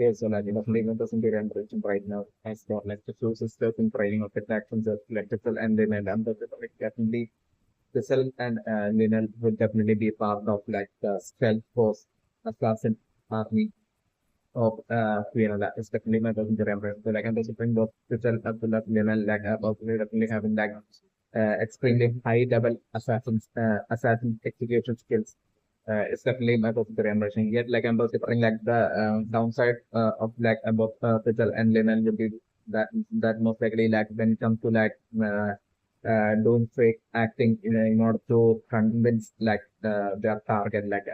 Yes, so like, definitely even doesn't be remuneration right now. As for like the few sisters in training of the actions of electrical and Linel and the like, definitely Fizel and Linel will definitely be part of like the stealth force assassin army of that is definitely my doesn't remember. So like I'm just bring both Fizel as well as Linel like both definitely having like extremely high level assassin execution skills it's definitely my positive impression. Yet, like I'm considering like the downside of like about Fizzle and Linel would be that most likely like when it comes to like doing fake acting in order to convince like their target like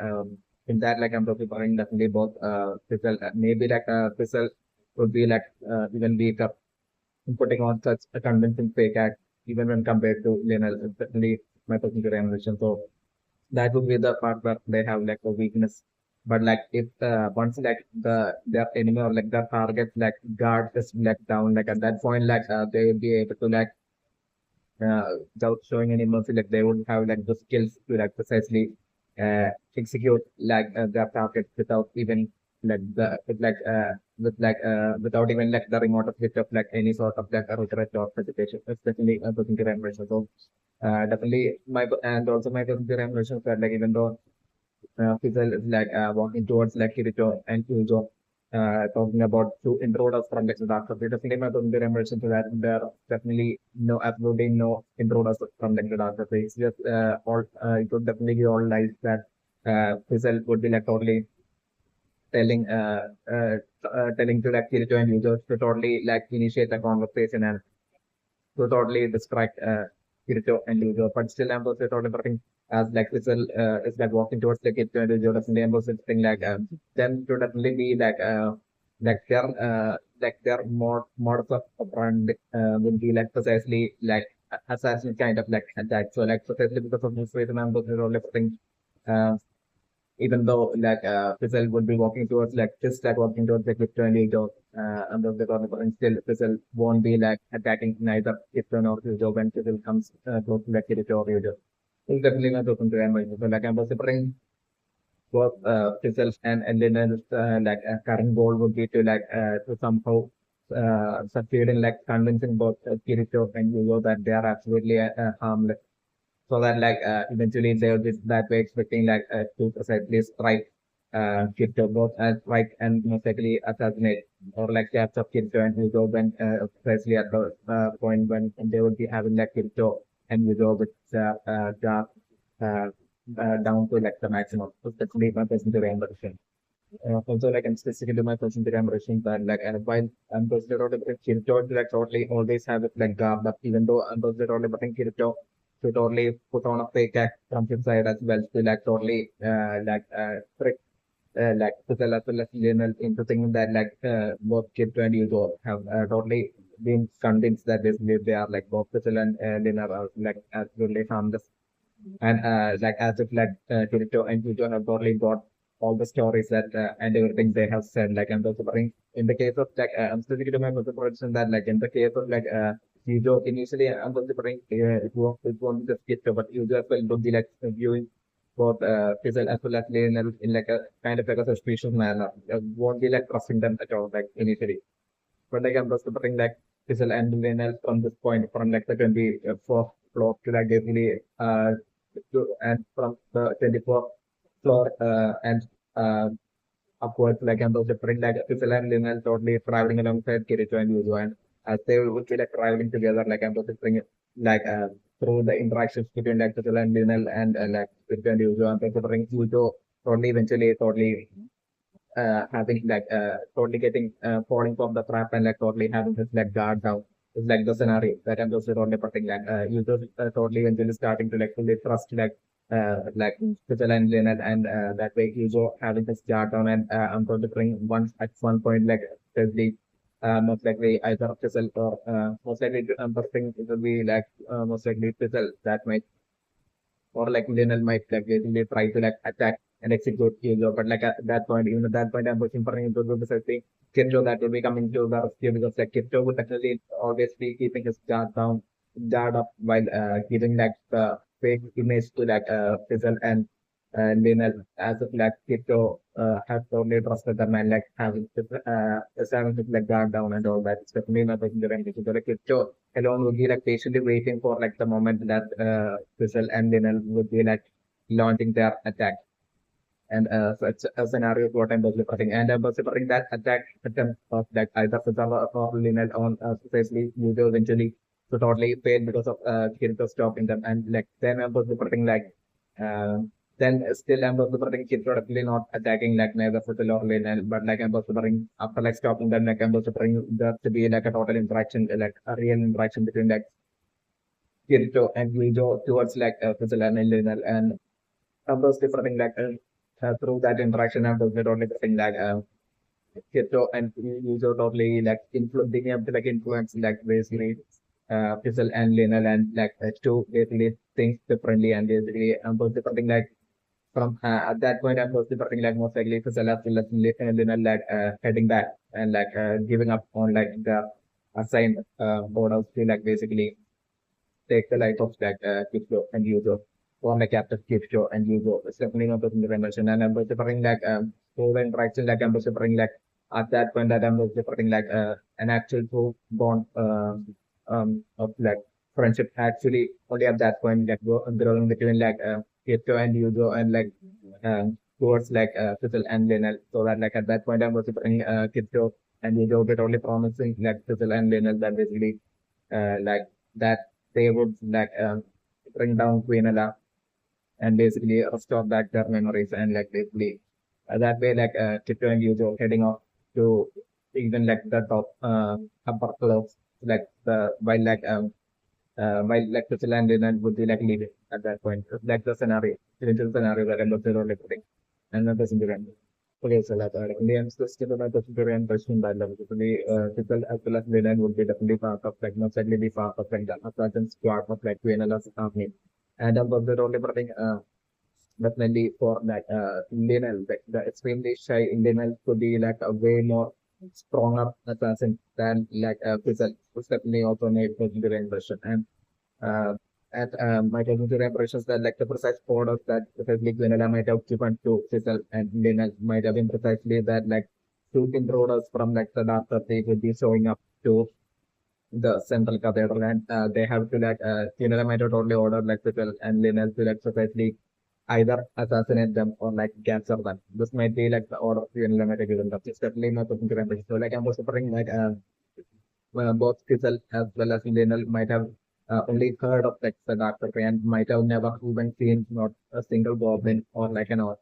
in that like I'm considering definitely both Fizzle maybe like Fizzle would be like even weaker in putting on such a convincing fake act even when compared to Linel. It's definitely my positive impression. So that would be the part where they have like a weakness. But like if once like their enemy or like their target like guard is like down, like at that point like they will be able to like without showing any mercy, like they would have like the skills to like precisely execute like their target without even like the without even like the remote hit of like any sort of like a regret or hesitation, especially putting the impression. So definitely my and also my positive impression that like even though Fizel is like walking towards like Kirito and Kyujo, talking about two intruders from like the dark side. Definitely my positive impression to that there are definitely no absolutely no intruders from like the dark side. It's just all it would definitely be all lies that Fizel would be like totally telling telling to like Kirito and Yujo to totally like initiate a conversation and to totally distract Kirito and Yujo. But still, I'm also totally talking as like Fizzle is like walking towards like Kirito and Yujo. Definitely, I'm also saying like them to definitely be like their more modus of operandi would be like precisely like assassin kind of like attack. So like precisely because of this reason, I'm also totally saying even though like Fizzle would be walking towards like just like walking towards like Krypton and Ego under the corner, and still Fizzle won't be like attacking neither Krypton nor Ego when Fizzle comes close to like Kirito or Ego. It's definitely not open to anyone. So like I'm considering both Fizzle and Linus like current goal would be to like to somehow succeed in like convincing both Kirito and Ego that they are absolutely harmless so that like eventually they will be that way expecting like to precisely strike Kirito both strike and most likely assassinate or like capture Kirito and Hugo when precisely at the point when they will be having like Kirito and Hugo with the uh, down to like the maximum. So that's me my person to version. Also, like, I'm specifically my person to version, but like, and while I'm considered out of Kirito, like, totally always have it like garbed up, even though I'm considered out of Kirito to totally put on a fake act from his side as well to like totally trick like Fizzle as well as Lionel into thinking that like both Kirito and Yuzo have totally been convinced that they are like both Fizzle and Lionel are like absolutely harmless and like as if like Kirito and Yuzo have totally got all the stories that and everything they have said. Like I'm also bring in the case of like I'm specifically to my person that like in the case of like Yuzo initially I'm also bring it won't be just Kirito but Yuzo as well would be like viewing both Fizzle as well as Lionel in like a kind of like a suspicious manner. Won't be like trusting them at all like initially. But like I'm just bring like Fizzle and Lionel from this point from like the 24th floor to like basically and from the 24th floor and uh, upwards, like and those different like Fizzle and Linel totally traveling alongside Kirito and Yuzo, and as they would be like traveling together, like I'm just bring it like through the interactions between like Fizzle and Linel and like Kirito and Yuzo, and also bring Yuzo totally eventually totally having like totally getting falling from the trap and like totally having his like guard down. It's like the scenario that I'm just totally putting like users totally eventually starting to like fully trust like Fizzle and Linel and that way user having his guard down and I'm going to bring one at one point like especially most likely either Fizzle or most likely I'm thinking it will be like most likely Fizzle that might or like Linel might like basically try to like attack and execute Kyujo. But like at that point, even at that point, I'm pushing for him to do the same thing. Kirjo that will be coming to the rescue because like Kirjo would actually always be keeping his guard down, guard up while giving like the fake image to like Fizzle and Linel as of like Kito has totally trusted them and like having having like guard down and all that. It's definitely not taking the range. So like Kito alone would be like patiently waiting for like the moment that Fizel and Linel would be like launching their attack. And such a scenario is what I'm putting. And I'm putting that attack attempt of like either Fizel or Linel on precisely Yudo eventually to totally fail because of Kirito stopping them. And like then I'm putting like uh, then still I'm putting Kirito definitely not attacking like neither Fizel or Linel, but like I'm putting after like stopping them, like I'm putting there to be like a total interaction, like a real interaction between like Kirito and Yudo towards like Fizel and Linel. And those different like through that interaction and those totally different like Kito and user totally like being able to like influence like basically Fizzle and Linel and like to basically think differently and basically both different like from at that point I'm both different like most likely Fizzle as well as Linel like heading back and like giving up on like the assigned orders to like basically take the life of like Kipcho and Yuzo, form a captive Kipcho and Yuzo. It's definitely not the dimension. And I'm preferring like through the interaction like I'm preferring like at that point that I'm preferring like an actual true bond of like friendship actually only at that point like growing between like Kipcho and Yuzo and like towards like Fizzle and Linel. So that like at that point I'm preferring Kipcho and Yuzo but only promising like Fizzle and Linel that basically like that they would like bring down Quinella and basically restore back their memories and like basically that way like Tito and Yujo heading off to even like the top upper clubs like the while like Switzerland and would be like leading at that point. Like the scenario, the little scenario that I'm not putting and then the Cinderella. Okay, so like Indians just give about the Cinderella question by level. People as well as Villain would be definitely part of like most likely be part of like the certain squad of like VNL's army. And I'm the only putting definitely for like Linel, like the extremely shy Linel could be like a way more stronger assassin than like Fizzle, who's definitely also made the impression. Uh, and my cognitive impressions that like the precise orders that precisely Gwenella might have given to Fizzle and Linel might have been precisely that like two intruders from like the doctor they would be showing up to the central cathedral and they have to like Gwenella might have totally ordered like Fizzle and Linel to like precisely either assassinate them or like capture them. This might be like the order Gwenella might have given them. It's definitely my cognitive impression. So like I'm also putting like both Fizzle as well as Linel might have only heard of like the Dark and might have never even seen not a single goblin or like an orc.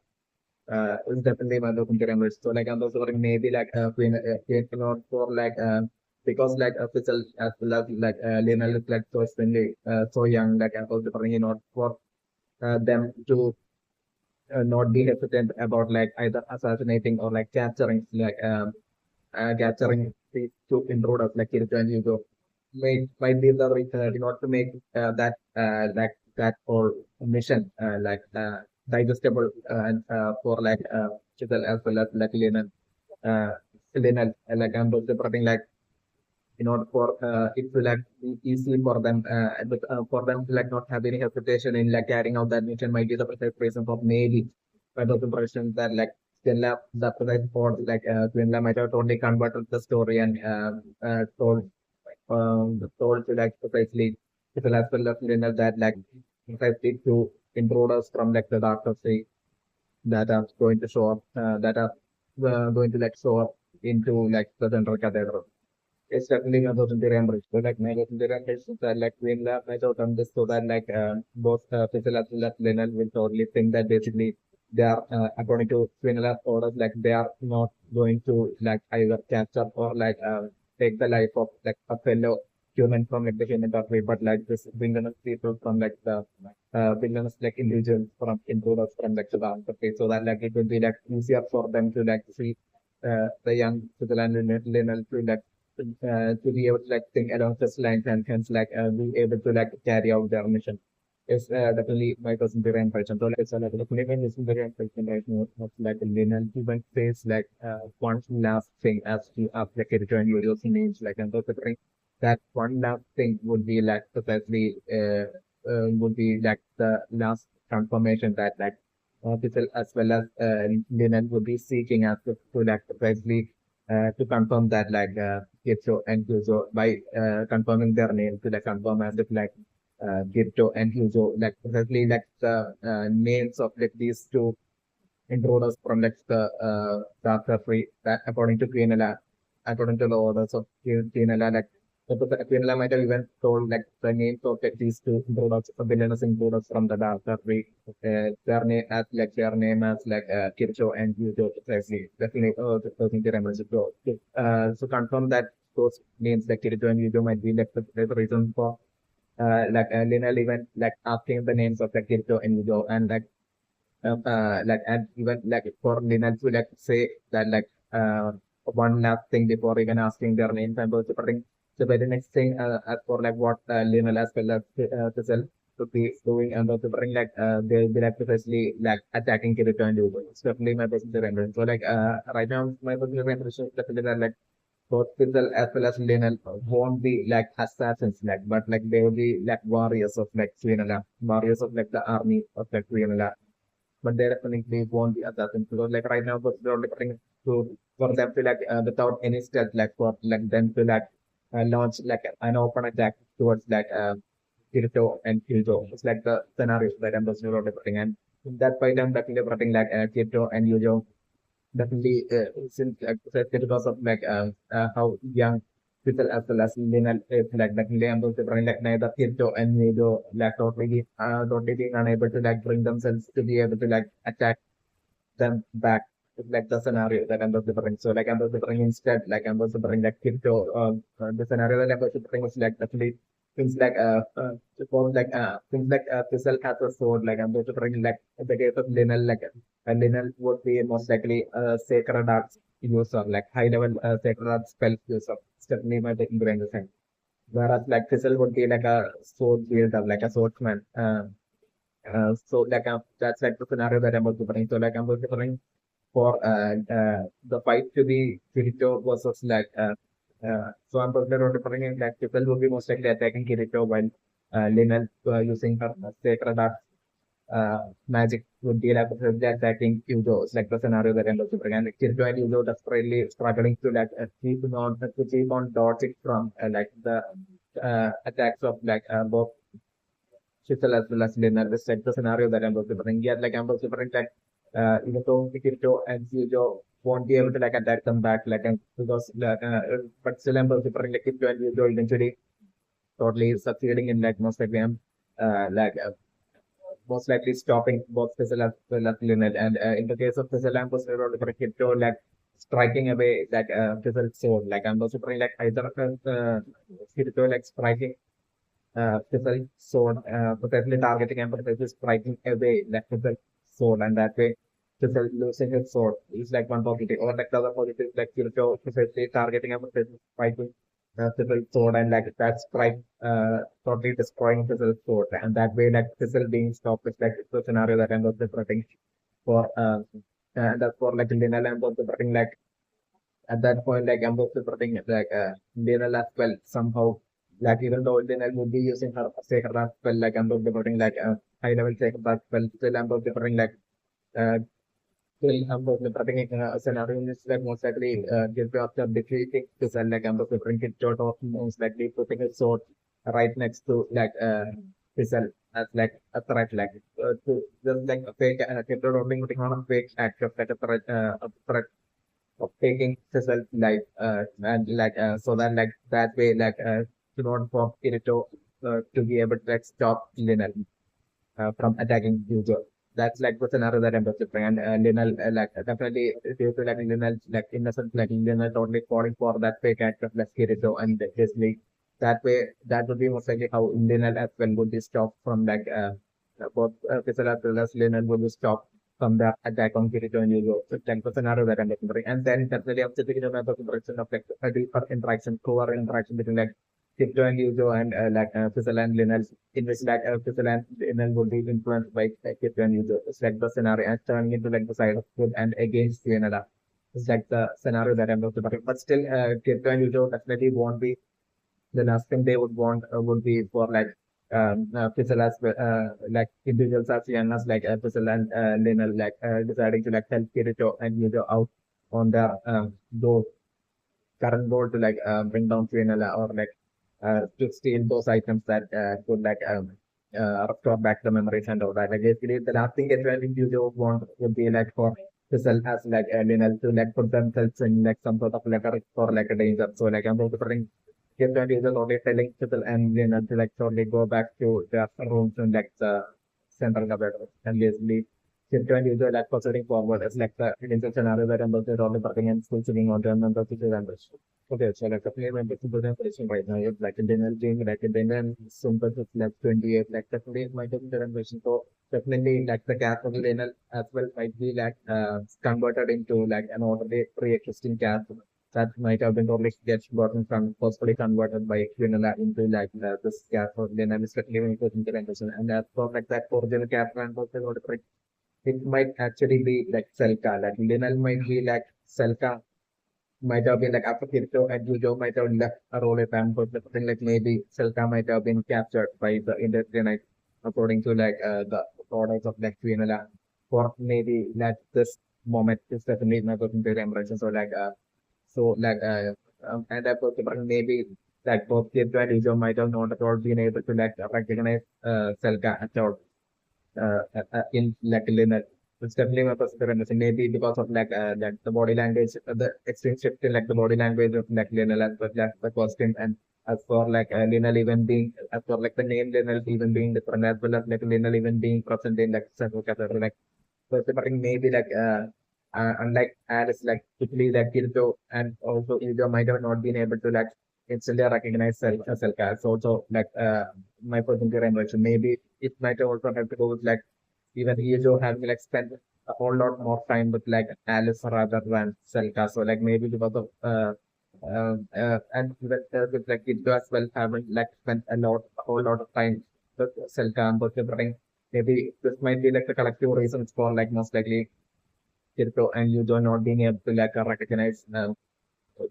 It's definitely one of the remembers. So like I'm also wondering maybe like Queen not for like because like Fizzle as well as like Linel is like so extremely so young like I'm also wondering not for them to not be hesitant about like either assassinating or like capturing these two intruders like Kirito and Yugo might be the not to make that whole mission digestible and for like Chisel as well as like uh, Linel like I'm supporting like in order for it to like be easy for them for them to like not have any hesitation in like carrying out that mission might be the precise reason for maybe but the impression that like Stella the precise for like Quinla might have totally converted the story and told to like precisely people as well as Linel that like precisely to intruders from like the Doctor Sea that are going to show up that are going to like show up into like the central cathedral. It's definitely about the remembrance. So like my the remembrance is that like Queen Lab might have done this so that like both Fizzle as well as Linel will totally think that basically they are according to Queen Lab orders like they are not going to like either capture or like take the life of like a fellow human from like the human country, but like this villainous people from like the villainous like individuals from intruders from like the country, so that like it will be like easier for them to like see the young Fizzle and Linel to like to be able to like think along such lines and hence like be able to like carry out their mission. It's definitely my person very impression. So like it's like definitely when it's very impression right now of like Linel even says like one last thing as to applicate to join videos names like and those things that one last thing would be like precisely would be like the last transformation that like Fizel as well as Linel would be seeking as to like precisely to confirm that like Kircho and Hugo by confirming their name to like confirm as if like Kircho and Hugo like precisely like the names of like these two intruders from like the free that according to the orders of Quinella, like Quinella might have even told like the names of like these two intruders, villainous intruders from the dark free, their name as like Kircho and Yujo precisely. Definitely, the person to remember. So confirm that those names like Kircho and Yujo might be like the reason for Linel even like asking the names of like Kircho and Yujo and like and even like for Linux to like say that like one last thing before even asking their names and also putting the very next thing as for like what Linux as well as Fizel to be doing and also bring like they'll be like precisely like attacking Kirito and Yugo. It's definitely my personal rendering. So like right now my personal rendering is definitely that like both Fizel as well as Linux won't be like assassins like but like they will be like warriors of like Suinala, warriors of like the army of like Suinala, but they definitely won't be assassins because like right now we're only trying to for them to like without any stealth like for like them to like launch like an open attack towards like Kirito and Kyujo. It's like the scenario that I'm just putting and in that fight I'm definitely putting like Kirito and Yujo definitely since because of like how young people as well as Linel is like definitely able to bring like neither Kirito and Nido like totally being unable to like bring themselves to be able to like attack them back. It's like the scenario that I'm supposed to bring. So like I'm supposed to bring instead, like I'm supposed to bring like Kirito, the scenario that I'm supposed to bring was like definitely things like things like Fizzle has a sword, like I'm supposed to bring like in the case of Linel, like Linel would be most likely a sacred arts user, like high level sacred arts spell user. It's definitely my taking brain the same. Whereas like Fizzle would be like a sword wielder, like a swordsman. So like that's like the scenario that I'm about to bring. So like I'm about to bring for the fight to be Kirito versus like so I'm probably bringing like people will be most likely attacking Kirito while Linel using her sacred art magic would be like attacking Yuzo. It's like the scenario that I'm looking for. And like, Kirito and Yuzo desperately struggling to like keep on dodging from like the attacks of like both Shitzel as well as Linel. It's like the scenario that I'm looking for. And yet like I'm looking for like even though Kirito and Yuzo won't be able to like attack them back like because but still I'm preferring like Kirito and Yuzo eventually totally succeeding in like most likely like most likely stopping both Fizzle as well as Linel. And in the case of Fizzle, I'm also Kirito like striking away that Fizzle's sword. Like I'm also trying like either Kirito like striking Fizzle's sword, potentially targeting and potentially striking away that Fizzle's sword, and that way Fizzle losing his sword is like one positive, or like the other positive, like Kirito potentially targeting and potentially striking Fizzle's sword, and like that strike totally destroying Fizzle's sword, and that way like Fizzle being stopped is like the scenario that I'm also preparing for, and that's for like Linel. I'm also preparing like at that point, like I'm also putting like Linel as well somehow. Like even though Linel would be using her sacred as well, like I'm also putting like high level sacred as well. Still I'm also putting like uh, still I'm also putting a scenario in which like most likely give after defeating to sell like I'm also putting it short of most likely putting a sword right next to like Fizzle as like a threat, like to just like a fake putting on a fake act of like a threat of taking Fizzle's life, and like so that like that way like to not for Kirito to be able to like stop Linel from attacking Hugo. That's like the scenario that I'm considering. And Linel like definitely due to like Linel like innocent like Linel totally falling for that fake act of like Kirito and his league. That way that would be most likely how Linel as well would be stopped from like both Fizzle as well as Linel would be stopped from the attack on Kirito and Yugo. So like the scenario that I'm considering. And then definitely I'm thinking about the interaction of like a deeper interaction, core interaction between like Kirito and Yuzo and like Fizzle and Linel, in which like Fizzle and Linel would be influenced by Kirito and Yuzo. It's like the scenario and turning into like the side of good and against Vienna. It's like the scenario that I'm looking for. But still, Kirito and Yuzo definitely won't be the last thing they would want would be for like Fizel as well, individuals as young as Fizel and Linel deciding to help Kirito and Yujo out on their door current goal to bring down Fianella or to steal those items that could restore back the memories and all that. Like basically the last thing that really you want would be for to sell as Linel to put themselves in some sort of a risk or a danger. So I'm going to bring get that user only telling Fizzle and Linel to shortly go back to their rooms in the central capital and basically Shifting user proceeding forward is the initial scenario where members are only working and still sitting on their members to members. Okay, so the player members to the position right now is a dinner game, a dinner simple is 28, definitely it might have the generation. So definitely the cast of Linel as well might be converted into an already pre-existing cast that might have been totally gets gotten from possibly converted by Quinella into this cast of Linel is definitely in the generation. And as for that original cast and also it might actually be Selka. Linel might be Selka, might have been after Kirito and Yujo might have left a role at time, but something maybe Selka might have been captured by the Industry according to the orders of Quinella. For maybe this moment is definitely my person to embrace. So and that was maybe both Kirito and Yujo might have not at all been able to recognize Selka at all in Linux. It's definitely my perspective understanding. Maybe because of the body language, the extreme shift in the body language of Linux as well as the costume and as for Linux even being as for the name Linux even being different as well as Linux even being present in several categories so maybe unlike Alice quickly Kirito and also Ego might have not been able to instantly recognize Selka. It's also my percentage inversion. Maybe it might also have to go with even Ego having spent a whole lot more time with Alice rather than Selka. So maybe because of and even with Kirito as well having spent a whole lot of time with Selka and both maybe this might be the collective reasons for most likely Kirito and Yujo not being able to recognize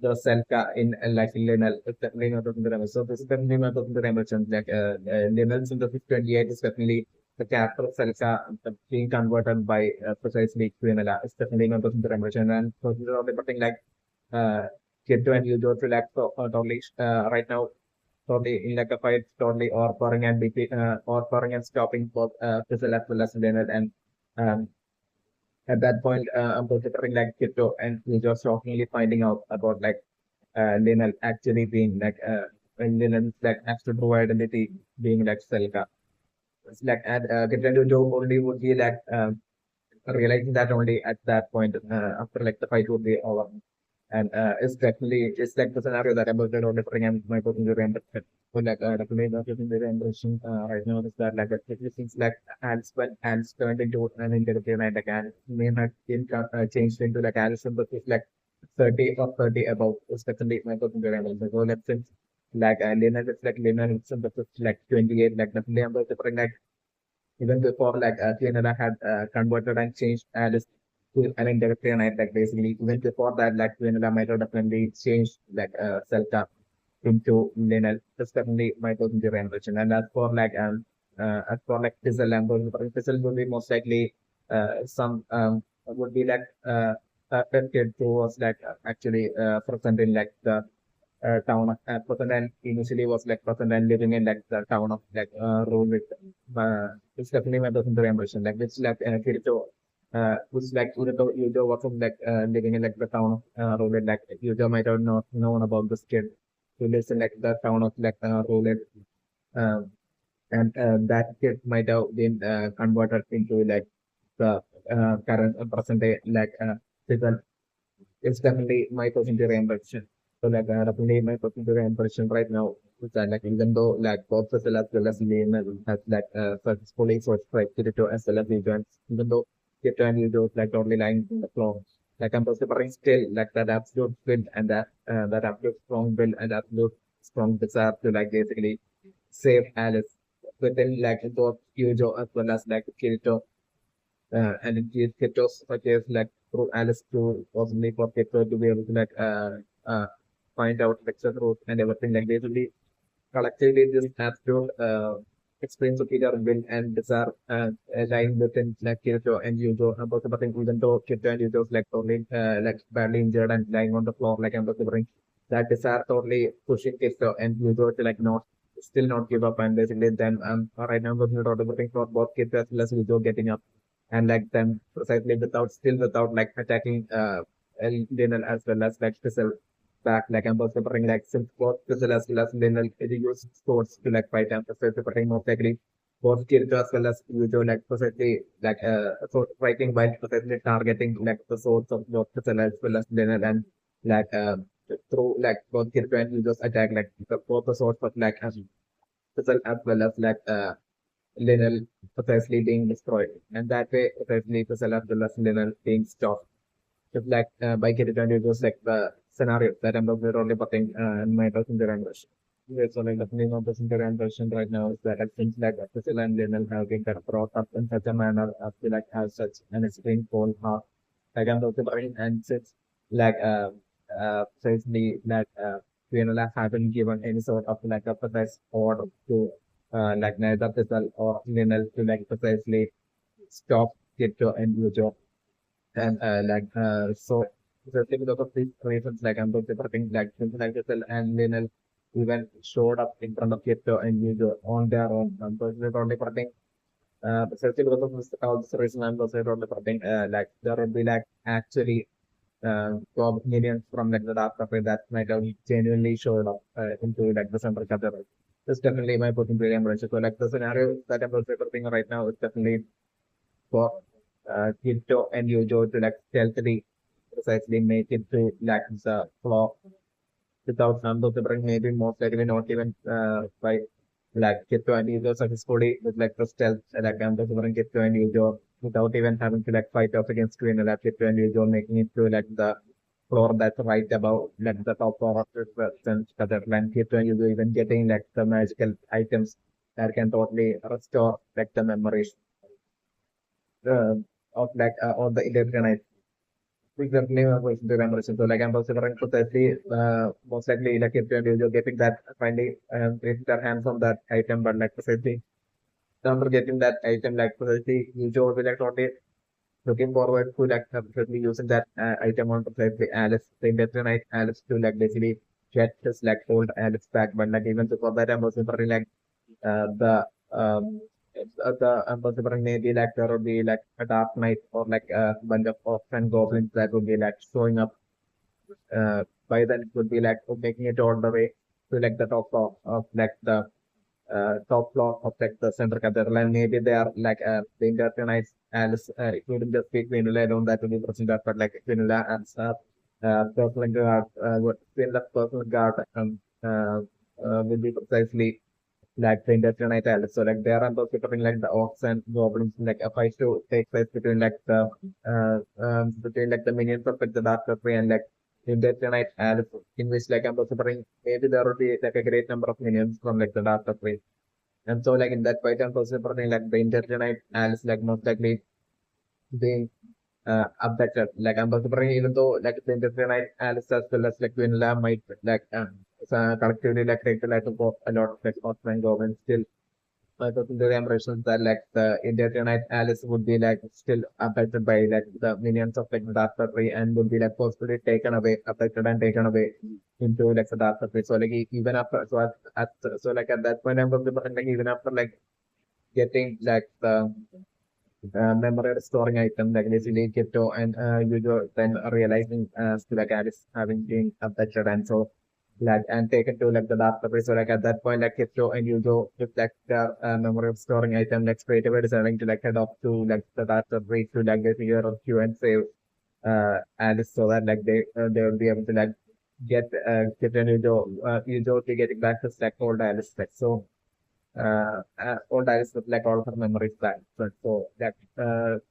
the Selka in Linel. It's definitely not of the Remel. So this is definitely not of the Remerson. Linel's in the 28 is definitely the character of Selka being converted by precisely Quinella. It's definitely not of the Remerson. And so these are all the thing uh, Kirito and Yujo to totally right now totally in a fight totally or pouring and between or pouring and stopping both Fizzle as well as Linel and um, at that point, I'm considering Kito and we just shockingly finding out about Linel actually being when Linel's actual true identity being Selka. It's and getting to joke only would be realizing that only at that point after the fight would be over. And it's definitely it's the scenario that I'm going to bring and my person to render. So definitely not getting the rendition right now is that it seems hands turned into an interactive and again name had been changed into hands but it's 30 or 30 above is definitely my person to render. So let's say Lena it's Lena it's 28 definitely I'm going to bring even before Canada had converted and changed Alice to an interactive night basically even before that Canada might have definitely changed Celta into Linel. That's definitely my person generation. And as for Fizzle and Fizzle would be most likely some would be certain kid who was actually present in the town of Potanan initially was Potanan living in the town of rule with it's definitely my person impression which Kirito which Yudo was living in the town of rule with Yudo might have not known about this kid who lives in the town of rule uh, and that kid might have been converted into the current present day season it's definitely my percentage impression. So definitely my percentage impression right now is that even though both Fizel as well as Lehman has successfully subscribed to the as well as events, even though Kito and Yudo totally lying in the floor. I'm considering still that absolute build and that absolute strong build and absolute strong desire to basically save Alice within both Yujo as well as Kirito and it gives Ketos such as through Alice to possibly for Keto to be able to find out the root and everything basically collectively this absolute explain superior will and desire lying within like Kirito and Yujo. I'm also saying even though Kirito and Yujo is like totally like badly injured and lying on the floor, like I'm also saying that desire totally pushing Kirito and Yujo to like not still not give up, and basically then right now I'm looking for both Kirito as well as Yujo getting up and like them precisely without like attacking Linel as well as like Fizel back like I'm also preparing like since both Fizel as well as Linel use swords to like fight and preparing most likely both Kirito as well as Yujo like precisely like so fighting while precisely targeting like the swords of both Fizel as well as Linel and like through like both Kirito and Yujo's attack like both the swords but like Fizel as well as like Linel precisely being destroyed, and that way precisely Fizel as well as Linel being stopped. Just like by getting it was like the scenario that I'm only putting in my passenger ambition. Yeah, so like the thing of passenger ambition right now is that it seems like Priscilla and Lionel have been kind of brought up in such a manner as to like have such an extreme cold heart. Like I'm also putting and since like precisely that Lionel haven't given any sort of like a precise order to like neither Priscilla or Lionel to like precisely stop Kito and Yujo and so especially because of these reasons, like I'm going to think like things like Giselle and Linel even showed up in front of Kipto and Yugo on their own. So it's only putting especially because of all this reason I'm also only putting like there will be like actually minions from like the dark cafe that might have genuinely showed up into like the center cathedral. That's definitely my putting really impressive. So like the scenario that I'm also putting right now is definitely for Kirito and Yujo to like stealthily precisely make it to like the floor without Nando to bring maybe most likely not even by like Kirito and Yujo successfully with like the stealth like Nando to bring Kirito and Yujo without even having to like fight off against Queen like Kirito and Yujo making it to like the floor that's right above like the top floor of the cathedral and Kirito and Yujo even getting like the magical items that can totally restore like the memories uh, of like on the Egyptian exactly was the memorization. So like I'm considering precisely most likely like if you're getting that finally getting their hands on that item, but like precisely after getting that item, like precisely you will be like totally looking forward to like precisely using that item on precisely Alice, the Egyptian Alice to like basically get this like old Alice back. But like even before that, I'm considering like the I'm considering maybe like there would be like a dark knight or like a bunch of orcs and goblins that would be like showing up. By then it would be like making it all the way to like the top floor of like the top floor of like the center cathedral, and maybe they are like the Indian knights and it wouldn't just be Quinula alone that would be present, but like Quinula and personal guard, what Quinula's personal guard will be precisely like the industrial night alice. So like there are those between like the orcs and goblins, like a fight to take place between like the between like the minions of like the dark country and like the industrial night alice, in which like I'm considering maybe there would be like a great number of minions from like the dark country. And so like in that fight I'm considering like the industrial night alice like most likely being abducted. Like I'm considering even though like the industrial night alice as well as like Vinla might like collectively like take the life of a lot of like Osman government still the impressions that like the Indian Night Alice would be like still affected by like the minions of like the Dark Country and would be like forcefully taken away, affected and taken away into like the Dark Country. So like even after so like at that point I'm going to like even after like getting like the memory restoring item like basically Kipto and Yujo then realizing still like Alice having been affected and so like and taken to like the dark place. So like at that point, like Kipto and Yujo with like their memory of storing item, like straight away deciding to like head off to like the dark place to like basically rescue and save Alice so that like they will be able to like get Kipto and Yujo to getting back to like old Alice. Like so old Alice with like all of her memories back. So that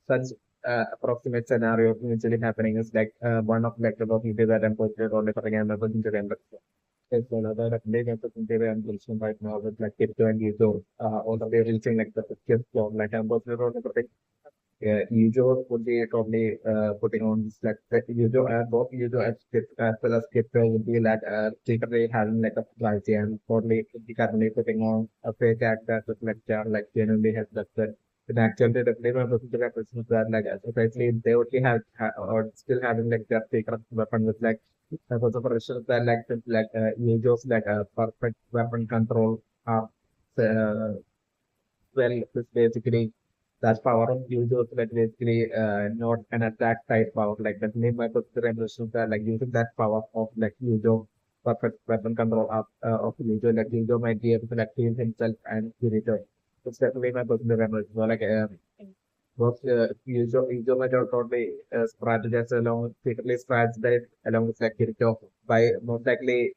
such approximate scenario usually happening is like one of like the possibility that I'm posted on the again is one of the big opportunity I'm position right now with like Kipto and Yuzo already reaching like the fifth floor. Like I'm posted on the Ujo would be totally putting on this like Ujo and both Ujo and Skip as well as Skip would be like secretly having like a strategy and totally currently putting on a fake actor to lecture like genuinely has that. In actually, the flavor of the represents that like especially they would be or still having like their secret weapon with like for the pressure that like Ujo's like a perfect weapon control. Uh, well, it's basically that's power of users that basically not an attack type power like that name by the revolutions that like using that power of like user perfect weapon control of user like user might be able to like heal himself and curator. It's definitely my personal revolution. So like both user might have totally strategize along secretly strategize along with like curator by most likely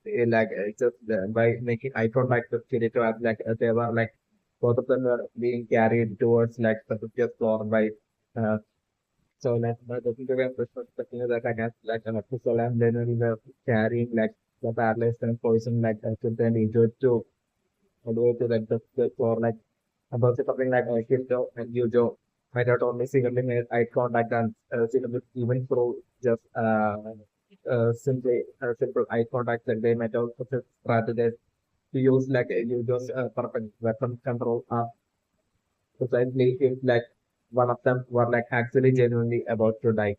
just by making eye contact with curator as like they were like both of them were being carried towards like the 50th floor by uh, so like the Instagram perspective that I guess like an episode and then we were carrying like the paralyzed and poison like children injured to all the way to like the floor like about something like Kirito and Yujo might not only secretly made eye contact and secretly even through just simply simple eye contact that they might also just strategize to use like Yujo's perfect weapon control precisely if like one of them were like actually genuinely about to die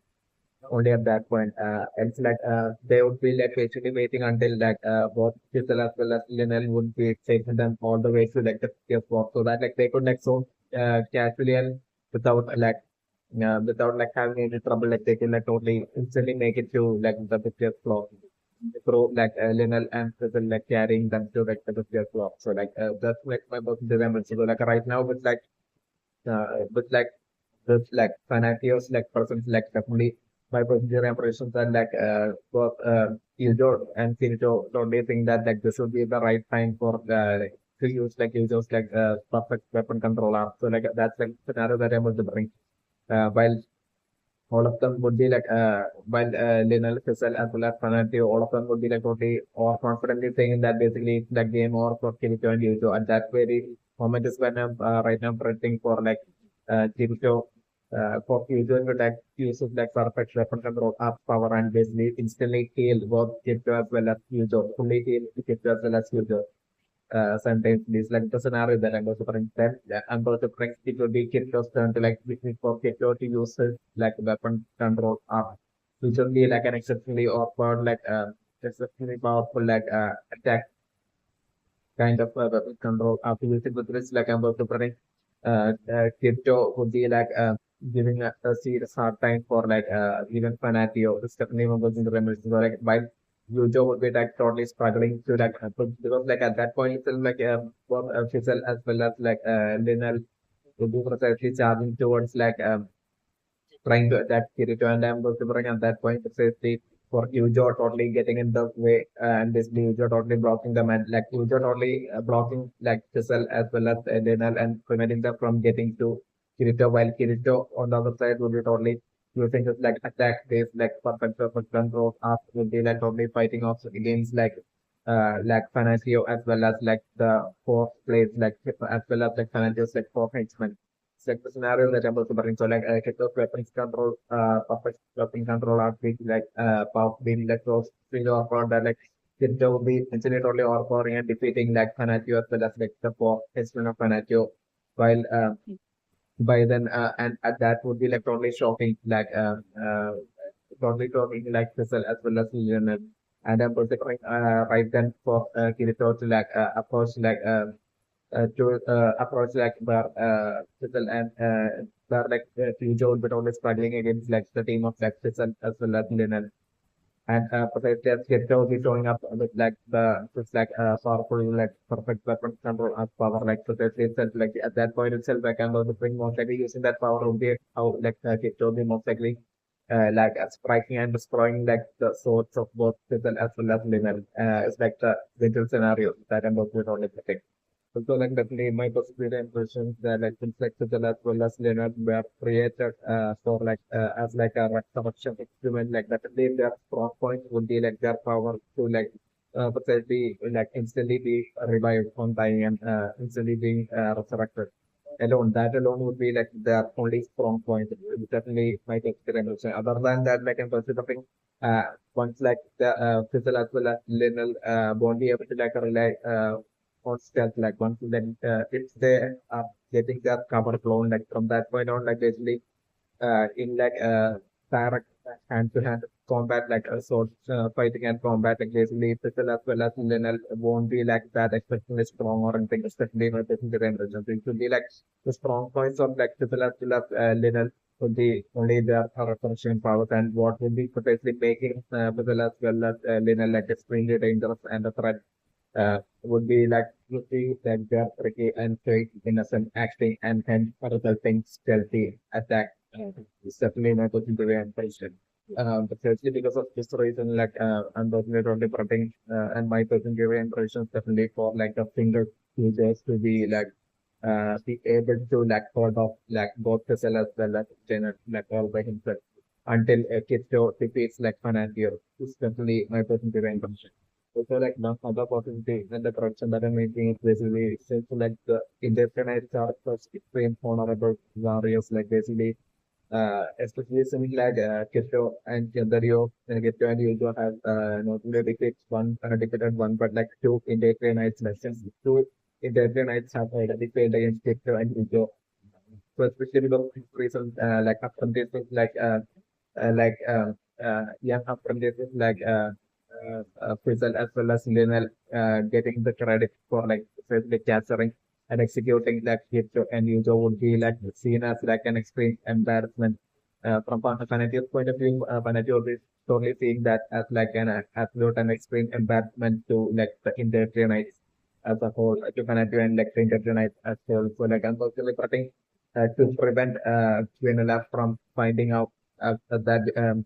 only at that point. It's like they would be like patiently waiting until like both Fizel as well as Linel would be taking them all the way to like the fifth walk so that like they could like so casually and without without like having any trouble like they can like totally instantly make it to like the fifth floor through like Linel and Fizel like carrying them to like the fifth floor. So like that's like my most December. So like right now with like Fanatios like persons like definitely by procedure operations and like both Iljo and Kirito don't they think that like this would be the right time for like, to use like Iljo's like perfect weapon control arm. So like that's like scenario that I'm going to bring. While all of them would be like while Linel, Fizel as well as Fanatio, all of them would be like totally or confidently saying that basically it's the game or for Kirito and Iljo. At that very moment is when I'm right now predicting for like Kirito for future to like use of like perfect weapon control up power and basically instantly heal both Kirito as well as Yujo, fully heal Kirito as well as Yujo. Sometimes this like the scenario that I'm going to bring them. I'm going to bring it will be Kirito's turn to like waiting for Kirito to use his like weapon control up, which will be like an exceptionally awkward like exceptionally powerful like attack kind of weapon control after using with this like I'm going to bring crypto would be like giving a serious hard time for like even Fanatio. This definitely one goes into remedies. So like while Yujo would be like totally struggling to like because like at that point itself like both Fizel as well as like Linel would be precisely charging towards like trying to attack Kirito and I'm considering at that point precisely for Ujo totally getting in the way and this Ujo totally blocking them and like Ujo totally blocking like Chisel as well as Lenal and preventing them from getting to Kirito while Kirito on the other side would be totally using his like attack base like perfect control after would be like totally fighting off against like Fanatio as well as like the fourth place like as well as like Fanatio's like four henchmen like the scenario that I'm also bringing. So like type of weapons control, perfect weapon control are big like power beam like those three or four that like it will be essentially totally overpowering and defeating like Fanatio as well as like the four henchmen of Fanatio. While by then and at that would be like totally shocking like totally shocking like Fizzle as well as Lionel. And I'm also going right then for Kirito to like approach like to approach like Fizzle and where like Fujo but only struggling against like the team of like Fizzle as well as Linel. And precisely as Kirito will be showing up with like the just like powerful like perfect weapon control of power like precisely itself like at that point itself like I'm going to bring most likely using that power would be how like Kirito will be most likely like striking and destroying like the swords of both Fizzle as well as Linel. It's like the visual scenario that I'm going to only predict. So like definitely my perspective impressions that like inflexible as well as Leonard were created for like as like a resurrection experiment like that. Their strong point would be like their power to like potentially like instantly be revived on dying and instantly being resurrected. alone. That alone would be like the only strong point. It definitely might experience. Other than that, like I'm considering once like the Fizzle as well as Linel won't be able to like rely on stealth. Like once then if they are getting their cover blown, like from that point on, like basically in like direct hand-to-hand combat, like sword fighting and combat, like basically Fizzle as well as Linel won't be like that especially strong or anything, especially not in the range. It should be like the strong points of like Fizzle as well as Linel would be only their resurrection powers and what would be potentially making Fizzle as well as Linel like extremely dangerous and a threat would be like pretty like they're tricky and quick, innocent acting and hence resulting stealthy attack. It's definitely not going to be impression. Especially because of this reason, like I'm definitely prepping and my person giving impressions definitely for like a finger users to be able to like sort of like both the cell as well as Janet like all by himself until a kid show defeats like Fanatio. It's definitely my person giving impression. Also, like the other possibility and the correction that I'm making is basically since like the indefinite are such extreme vulnerable scenarios, like basically especially since like Kito and Chandario and Kito and Yujo have not only defeated one defeated one, but like two indefinite lessons. Two indefinite have defeated against Kito and Yujo. So especially because of this reason, like apprentices young apprentices Fizel as well as Linel getting the credit for like especially capturing and executing that hit and user would be like seen as like an extreme embarrassment. From Fanatio's point of view, Fanatio is totally seeing that as like an absolute and extreme embarrassment to like the Intertronites as a whole, to Fanatio and like the Intertronites as well. So like unfortunately, I think to prevent Quinella from finding out that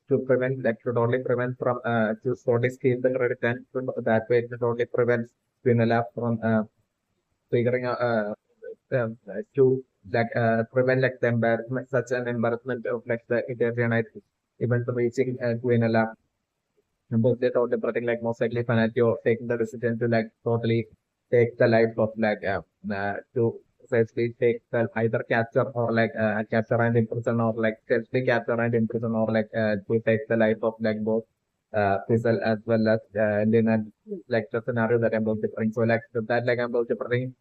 to prevent that should only prevent from to only steal the credit and that way it should only prevents Quinella from figuring out to prevent like the embarrassment such an embarrassment of like the Italian event reaching Quinella. Both they thought protect like most likely Fanatio taking the decision to like totally take the life of to essentially take the either capture or capture and imprison or like selfly capture and imprison or to take the life of like both Fizzle as well as Lin and like the scenario that I'm about to bring. So like that like I'm about to bring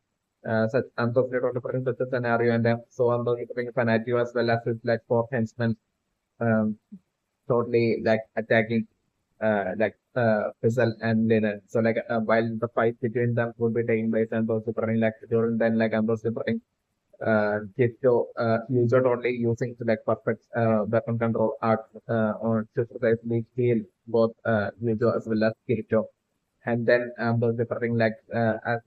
such unfortunate or different such a scenario and then so I'm about to bring Fanatio as well as his like four henchmen um totally like attacking Fizzle and Linel. So while the fight between them would be taking place and also running like during then like I'm also running Kitto user only using like perfect weapon control art on to precisely heal both user as well as Kirito. And then those differing as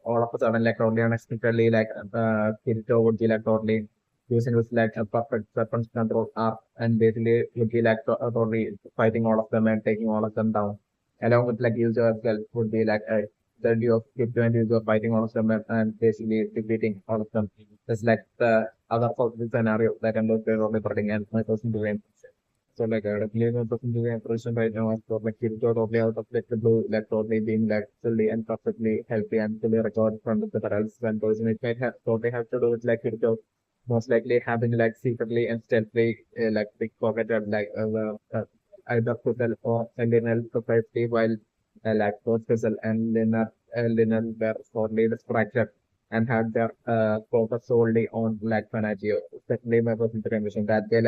all of a sudden like totally unexpectedly Kirito would be like totally using his like a perfect weapons control arc and basically would be like totally fighting all of them and taking all of them down. Along with like user as well would be like the duo of Kirito and user fighting all of them and basically defeating all of them. That's like the other possible scenario that I'm totally putting and my person doing. So definitely not person to the impression right now as for like Kirito totally out of like the blue, like totally being like fully and perfectly healthy and fully recovered from the paralysis and poison. It might have totally have to do with like Kirito most likely having like secretly and stealthily like pickpocketed either Fizzle or Linel society while like both Fizzle and Linel were sorely distracted and had their focus solely on like Fanatio, especially my personal information that they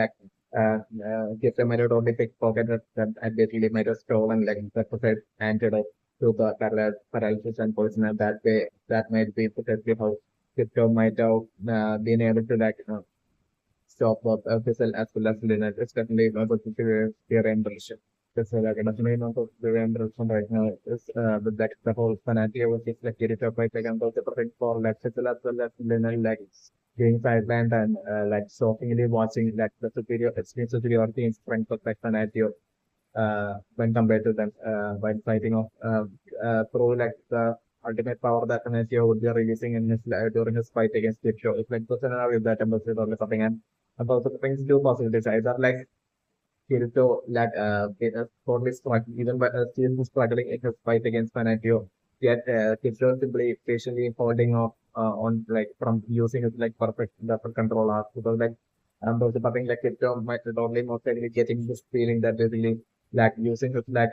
give them a only pickpocketed them and basically might have stolen like the precise antidote to the paralysis and poison and that way that might be potentially how Crypto might have been able to stop both Fizzle as well as Linux. It's definitely not going to be their impression. That's definitely not going to be their impression right now. It's with like the whole Fanatio which is like it up by taking both the perfect for like Fizzle as well as Linux being sidelined and shockingly watching like the extreme superiority in strength of like Fanatio when compared to them while fighting off through like the ultimate power that Fanatio would be releasing in his during his fight against Kipcho. It's like the scenario that Ambassador or something and also brings two possibilities. Either like Kirito totally struggling even by still struggling in his fight against Fanatio. Yet Kirito simply patiently holding off on like from using it like perfect weapon control art because like those something like it might only most likely getting this feeling that basically like using it like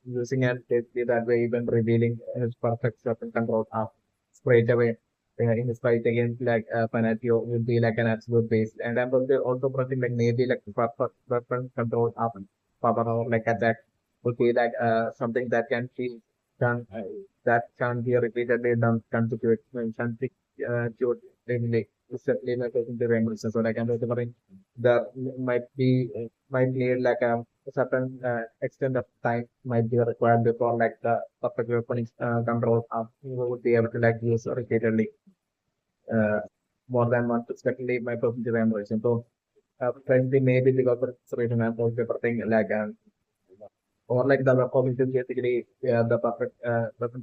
using and basically that way even revealing his perfect weapon control art straight away in his fight against like Fanatio will be like an absolute base. And I'm also putting like maybe like proper weapon control up power or like attack would be like something that can that can be repeatedly done can be cured really recently like in the rainbow. So like I'm remembering there might be might need like a certain extent of time might be required before like the perfect weapon control you would be able to like use repeatedly uh, more than once, especially my percentage evaluation. So, currently maybe because of the reason I'm also preferring like or like the performance is basically the perfect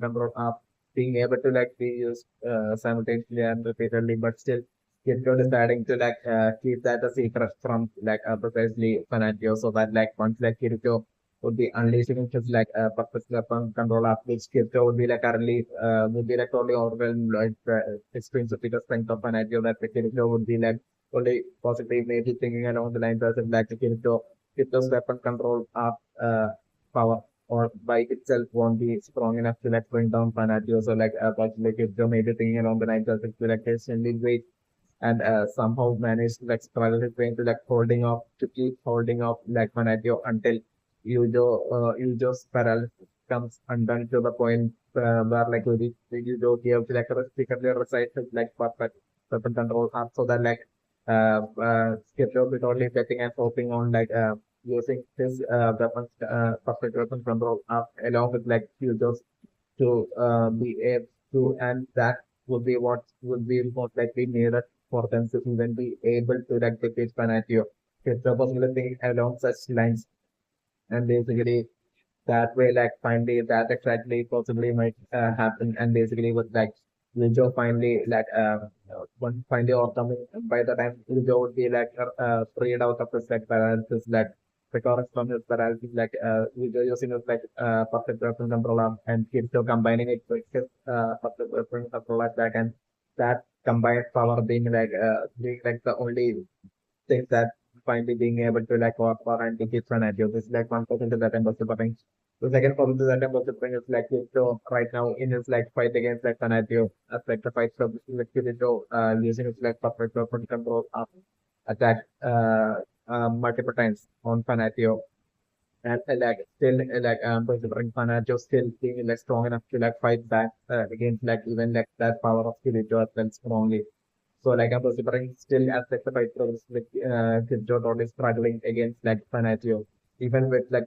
control of being able to like be used simultaneously and repeatedly, but still Kirito deciding to like keep that a secret from like precisely Fanatio so that like once like Kirito would be unleashing his like perfect weapon control of which Kirito would be like currently would be like totally overwhelmed like experience of the strength of Fanatio that the Kirito would be like only possibly maybe thinking along the lines as if like Kirito's weapon control of power or by itself won't be strong enough to like bring down Fanatio. So like but like if Joe maybe thinking along the lines of it to like extending weight and somehow manage to like struggle his way into like holding off to keep holding off like Fanatio until Yujo's paralysis comes undone to the point where like Yujo gives like a secretly recites like perfect weapon control art so that like Skipper is only betting and hoping on like using his weapons perfect weapon control up along with like Yujo's to be able to and that would be what would be most likely needed for them to even be able to like defeat Fanatio. His possibility along such lines and basically that way like finally that exactly possibly might happen and basically with like Lijo finally like one finally overcoming by the time Lijo would be like freed out of his like paralysis like recovering from his paralysis like Lijo using his like perfect weapon controller and Kirito combining it with his perfect weapon controller attack and that combined power being like the only things that finally being able to like work for and defeat Fanatio. This is like 1% of that I'm also putting. The second problem that I'm also putting is like Kirito right now in his like fight against like Fanatio as like the fight from like Kirito using his like perfect weapon control attack multiple times on Fanatio. And like still considering Fanatio still being like strong enough to like fight back against like even like that power of Kirito as well strongly. So like I'm considering still as like the fight progress like Kidjo is struggling against like Fanatio. Even with like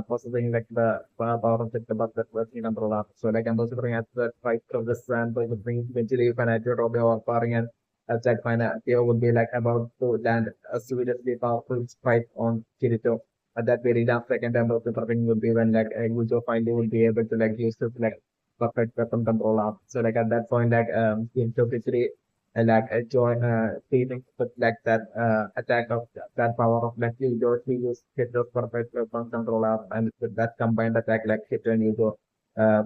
possessing like the power of like, the buck that was in umbrella. So like I'm considering as the fight progress and considering eventually Fanatio will be overpowering and as like Fanatio would be like about to land a seriously powerful strike on Kirito. At that very last second I'm also considering would be when like Gujo finally would be able to like use this like perfect weapon control up. So like at that point like Kirito literally like join feeling with like that attack of that power of like you go he use hit those perfect weapon controller and with that combined attack like hit and you go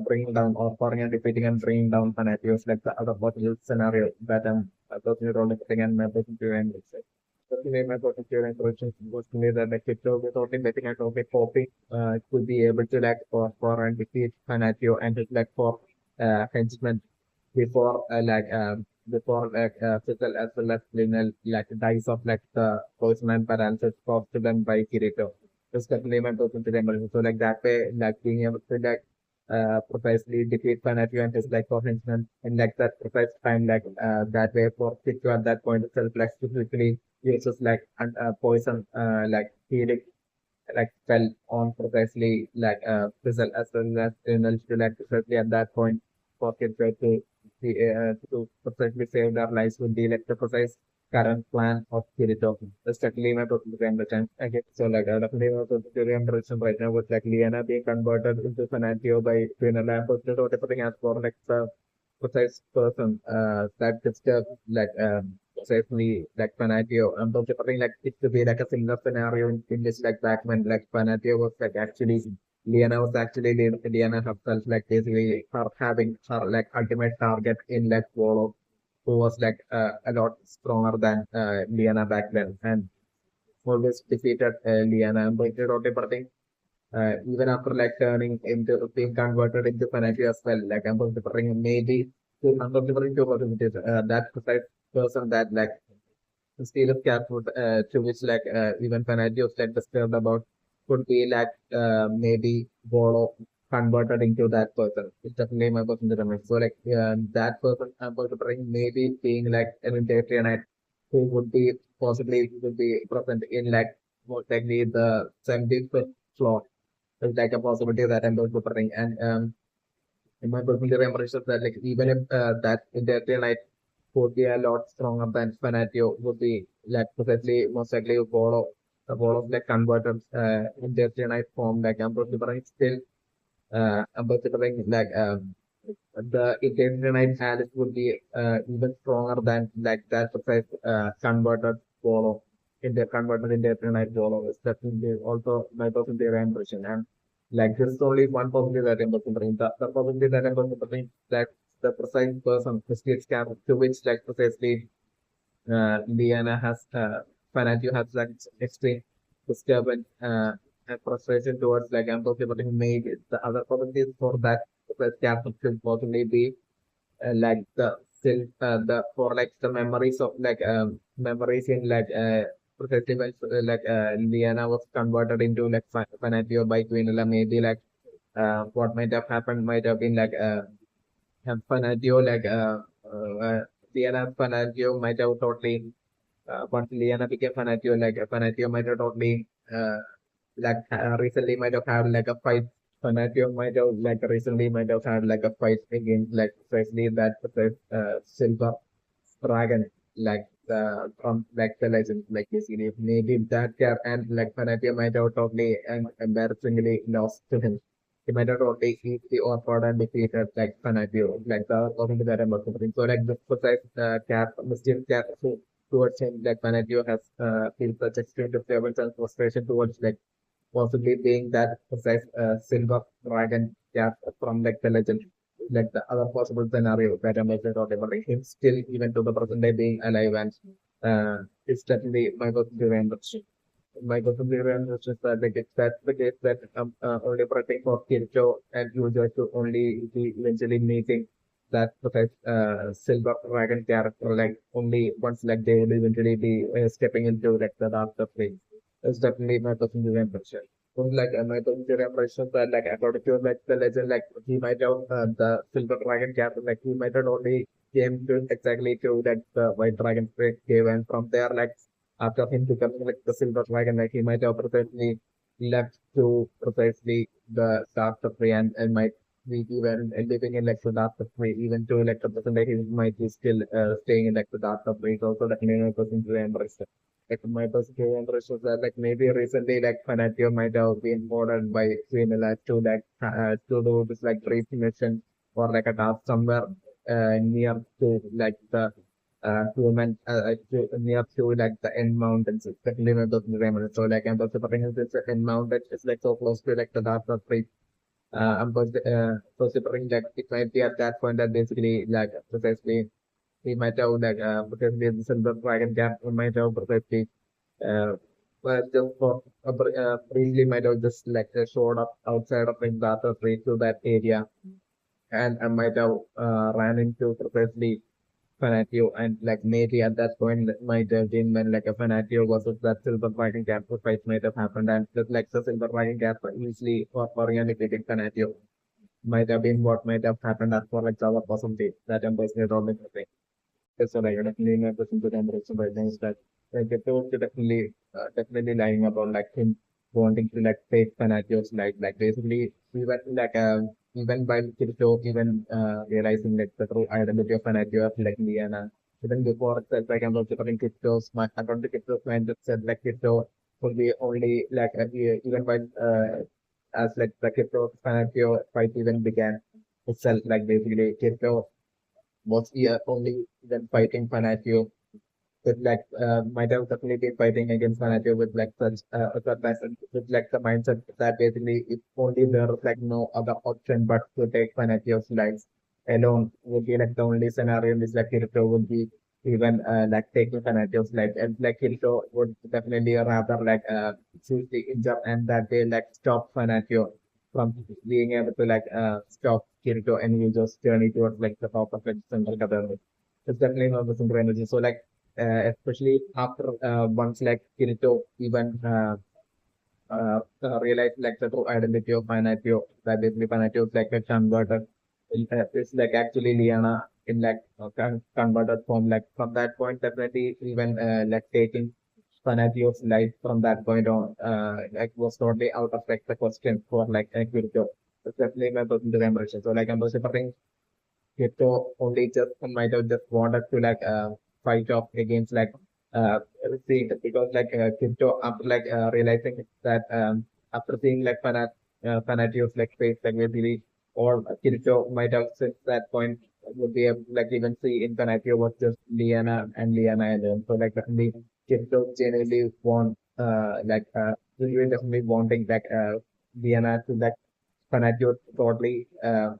bringing down or pouring and defeating and bringing down Fanatios like the other possible scenario that personally rolling thing and my person to end it's like personally my person to end was to me that like it was only betting at only hoping could be able to like for and defeat Fanatio and hit like for henchmen before before like Fizel as well as Linel like dies of like the postman paralysis caused to them by Kirito. Just definitely my person to them. So like that way like being able to like precisely defeat Fanatio and his like henchman in like that precise time like that way for Kirito at that point itself like specifically uses like poison like healing like fell on precisely like Fizzle as well as Linel to like precisely at that point for Kirito to perfectly save their lives with the like the precise current plan of Kirito. That's certainly my total time. Okay, so like definitely my total reason right now with like Liana being converted into Fanatio by Twinner Lamp, but everything as for like the precise person that just like precisely like Fanatio. But everything like it to be like a similar scenario in this like back when like Fanatio was like actually Liana was actually Liana herself, like basically her having her like ultimate target in like Wall. who was like a lot stronger than Liana back then, and always defeated Liana. And Bridget Roteparting, even after like turning into being converted into Fanatio as well, like I'm going to bring maybe I'm going to bring to that precise person that like still of cat food to which like even Fanatio was like disturbed about could be like maybe Bolo converted into that person. It's definitely my person to remember. So like that person I'm going to bring maybe being like an Interior who would be possibly would be present in like most likely the 70th floor. It's like a possibility that I'm going to bring. And in my personal impression that like even if that Interior would be a lot stronger than Fanatio would be like precisely most likely follow the ball of like converted Interior form like I'm considering still I'm considering like the Italianite Alice would be even stronger than like that precise converted polo in the converted Italianite polo is definitely also my personal impression. And like this is only one possibility that I'm considering. The possibility that I'm considering that the precise person who gets cap to which like precisely Liana has Fanatio has like extreme disturbance and frustration towards like empathy, but he made it. The other possibilities for that captain could possibly be like the still the for like the memories of like memories in like precisely when like Liana was converted into like Fanatio by Queen maybe like what might have happened might have been like Fanatio like Liana Fanatio might have totally once Liana became Fanatio, like Fanatio might have totally like recently might have had like a fight. Fanatio might have like recently might have had like a fight against like precisely that silver dragon like from like the legend like basically maybe that care and like Fanatio might have totally and embarrassingly lost to him. He might have totally easily offered and defeated like Fanatio like the according to that about something. So like the precise cap mysterious cap towards him like Fanatio has feel such extreme disturbance and frustration towards like possibly being that precise silver dragon cap from like the legend, like the other possible scenario that I'm also talking about. Like, him still even to the present day being alive and it's definitely my positive impression. My positive impression is that like if that's the case that only praying for Kircho and Yujo to only be eventually meeting that precise silver dragon character like only once like they will eventually be stepping into like the dark phase. It's definitely my positive impression. So, like my positive impression that like according to like the legend, like he might have the silver dragon cap, like he might have only came to exactly to that the white dragon cave, and from there like after him becoming like the silver dragon, like he might have precisely left to precisely the dark tree and might be even living in like the dark tree, even to like the present day he might be still staying in like the dark tree. Also that may person to embrace like my personal interest was that like maybe recently like Fanatio might have been ordered by Linel to like to do this like race mission or like a task somewhere near to like the human near to like the end mountains. It's definitely my personal remember. So like I'm also putting this end mountain it's like so close to like the dark tree. I'm considering that it might be at that point that basically like precisely we might have like because the silver dragon cap we might have precisely but just for briefly might have just like showed up outside of like the tree to that area and I might have ran into precisely Fanatio and like maybe at that point that might have been when like a Fanatio versus that silver dragon cap fight might have happened and just like the silver dragon cap easily or organically Fanatio might have been what might have happened as for like our possibility that I'm personally rolling with it. So like definitely my person to temperature right now is that like it was definitely lying about like him wanting to like take Fanatios like basically even like even by Kirito even realizing like the true identity of Fanatio like Liana even before itself like I'm also putting Kirito's my according to Kirito's mind that said like Kirito would be only like even when as like the Kirito Fanatio fight even began itself like basically Kirito was only then fighting Fanatio with like might have definitely been fighting against Fanatio with like such with like the mindset that basically if only there was like no other option but to take Fanatio's lives alone would be like the only scenario in which like Kirito would be even like taking Fanatio's life. And like Kirito would definitely rather like choose the injure and that they like stop Fanatio from being able to like stop Kirito and you just journey towards like the top of it. It's definitely not the single energy. So like especially after once like Kirito even realize like the true identity of Fanatio, that basically Fanatio is like a converted. It's like actually Liana in like converted form. Like from that point, definitely even like taking Fanatio's life from that point on, like was totally out of like the question for like Kirito. It's definitely my personal impression. So like I'm preferring Kirito only just might have just wanted to like fight off against like see because like Kirito after like realizing that after seeing like Fanatio's like face like basically or Kirito might have since that point would be able to like even see in Fanatio was just Liana and Liana alone. So like definitely Kirito genuinely want really definitely wanting like Liana to like Fanatio totally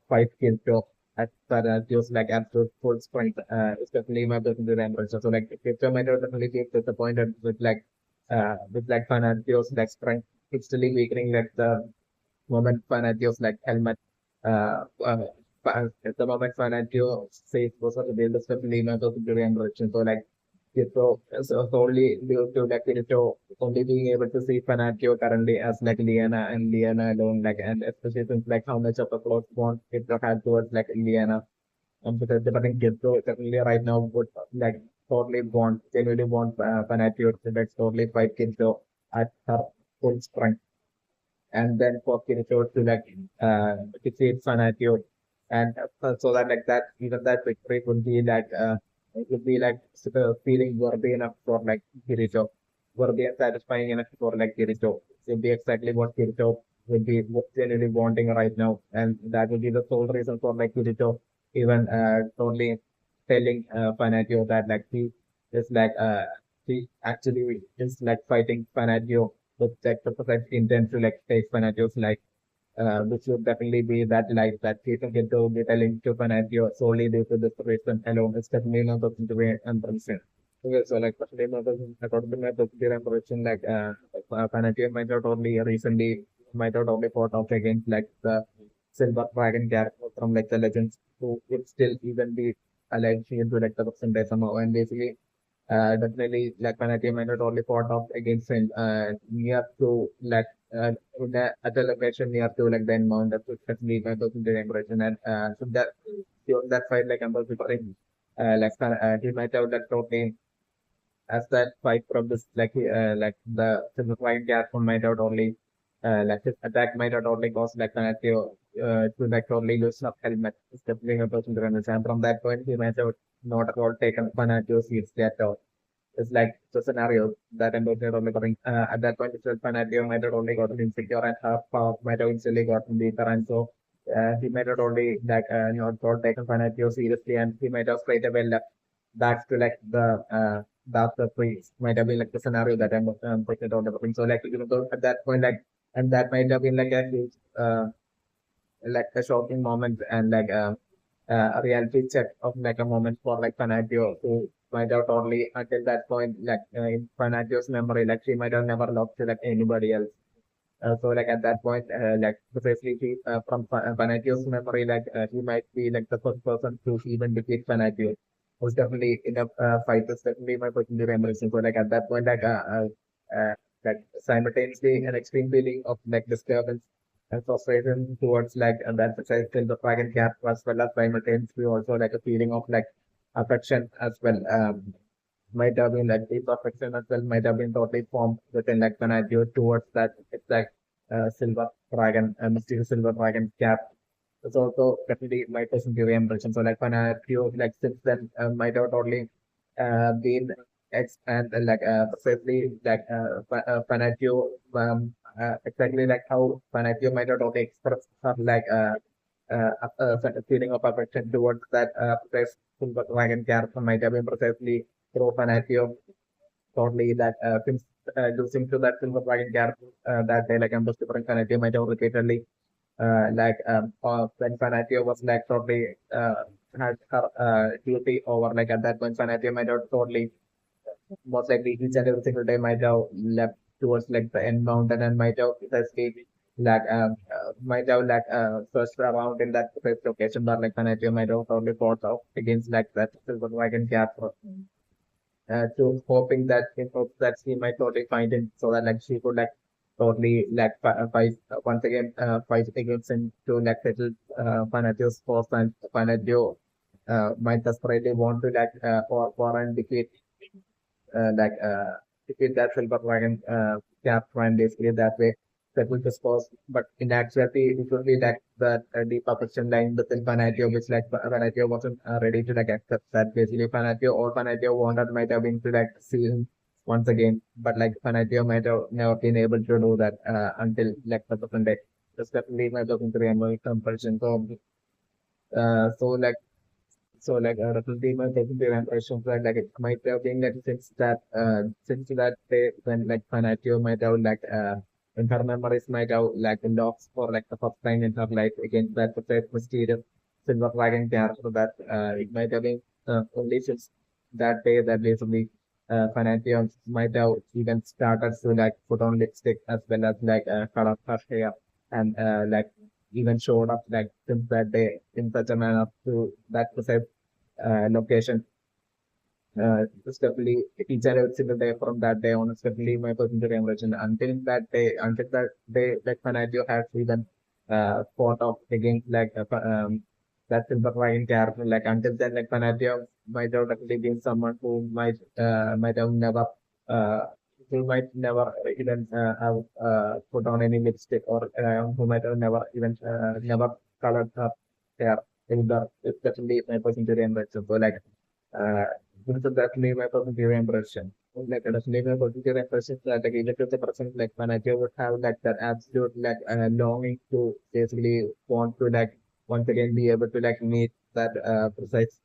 fight Kirito at Fanatio's like absolute full strength, especially my person to remember. So like Kirito might have definitely be disappointed with like Fanatio's like strength. It's still weakening like the moment Fanatio's like helmet at the moment Fanatio says was of the build especially my person to remember. So like so only due to like Kirito only being able to see Fanatio currently as like Liana and Liana alone, like and especially since like how much of a close bond Kirito had towards like Liana. Because I think Kirito certainly right now would like totally want genuinely want Fanatio to like totally fight Kirito at her full strength and then for Kirito to like defeat Fanatio and so that like that even that victory would be like it would be like feeling worthy enough for like Kirito, worthy and satisfying enough for like Kirito. It would be exactly what Kirito would be genuinely wanting right now, and that would be the sole reason for like Kirito even totally telling Fanatio that like he actually is like fighting Fanatio with like the perfect intent to like take Fanatio's life, which would definitely be that life that people get to be telling to Fanatio solely due to this reason alone. It's definitely not something to be unprecedented. Okay, so like personally, according to my personal impression, like Fanatio might not only recently might not only fought off against like the Silver Dragon character from like the Legends, who would still even be alive into like the present day somehow, and basically definitely, like Fanatio might not only fought off against him near to like at a location near to like the end mount. That's definitely my personal impression. And so that during that fight, like I'm preparing, he might have like totally as that fight from this like the simplifying gas one might have only like his attack might have only caused like Fanatio to like totally lose of helmet. It's definitely a person to understand. From that point, he might have not at all taken Fanatio seriously at all. It's like the scenario that I'm looking at only going at that point itself Fanatio might have only gotten insecure and half power might have instantly gotten weaker and so he might have only like not taken Fanatio seriously and he might have straight away left back to like the priest might have been like the scenario that I'm thinking about developing. So like even though at that point like and that might have been like a huge like a shocking moment and like a reality check of like a moment for like Fanatio to find out only until that point like in Fanatio's memory like she might have never loved like anybody else. So like at that point like precisely from Fanatio's memory like he might be like the first person to even defeat Fanatio. Was definitely in a fight. That's definitely my personal memory. So like at that point like simultaneously an extreme feeling of like disturbance and frustration towards like and that exercise till the dragon cap as well as simultaneously also like a feeling of like affection as well. Might have been like deep affection as well, might have been totally formed within like Fanatio towards that exact silver dragon, mysterious silver dragon cap. It's also definitely my personal impression. So like Fanatio, like since then might have totally been and like precisely like Fanatio exactly like how Fanatio might have totally expressed her like feeling of affection towards that precise silver dragon character might have been precisely through Fanatio totally that since losing to that silver dragon character that day like I'm just different Fanatio might have repeatedly when Fanatio was like totally had her duty over like at that point Fanatio might have totally most likely each and every single day might have left towards like the end mountain and might have escaped might have first round in that first location but like Fanatio might have totally fought off against like that silver dragon cap to hoping that in hopes that she might totally find him so that like she could like totally fight once again fight against him to like settle Fanatio's force and Fanatio might desperately want to for and defeat uh, like uh, defeat that silver dragon capture and basically that way settle the scores. But in actuality, it would be like the deep affection line within Fanatio, which like Fanatio wasn't ready to like accept that. Basically, all Fanatio wanted might have been to like see him once again, but like Fanatio might have never been able to do that until like the present day. That's definitely my talking to the compulsion. So definitely my positive impressions are like it might have been like since that day when like Fanatio might have when her memories might have like lost for like the first time in her life against that such mysterious silver dragon character that it might have been only since that day that basically Fanatio might have even started to like put on lipstick as well as color her hair and even showed up like since that day in such a manner to that precise location. Definitely each and every single day from that day on, it's definitely my personal impression. Until that day, like Fanatio has even fought off against that silver lion character. Like until then, like Fanatio might have definitely been someone who might have never uh, who might never even have put on any lipstick or who might have never colored her hair. It's definitely my personal impression. So uh, this is definitely my positive impression. Like definitely my positive impression that like even to the person like when I would have like that absolute longing to basically want to like once again be able to like meet that precise